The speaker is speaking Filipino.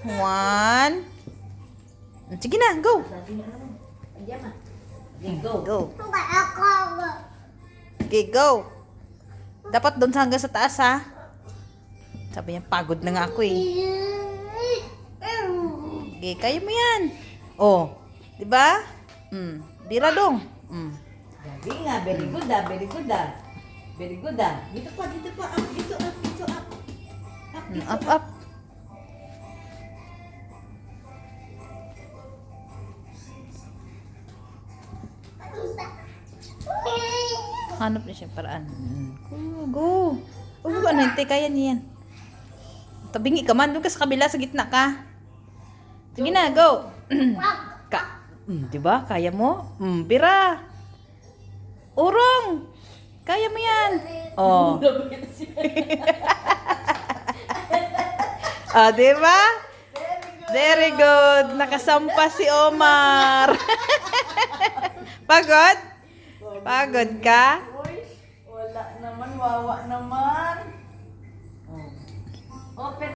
One. Sige na, go. Go. Go. Okay, go. Dapat doon hanggang sa taas, ha? Sabi niya, pagod na nga ako, eh. Okay, kaya mo yan. Oh, di ba? Bira dong. Gabi nga, very good ah, very good ah. Very good ah. Dito pa, up, dito up, dito up. Up, dito Up, up. Hanap na siya paraan. Go. Go, ano, hintay, kaya niya yan. Tabingi ka man, doon ka sa kabila, sa gitna ka. Sige na, go. Diba? Kaya mo? Bira. Urong. Kaya mo yan. Oh. Diba? Very good. Nakasampa si Omar. Pagod? Pagod ka? Uy, wala naman, wawa naman. Oh. Open.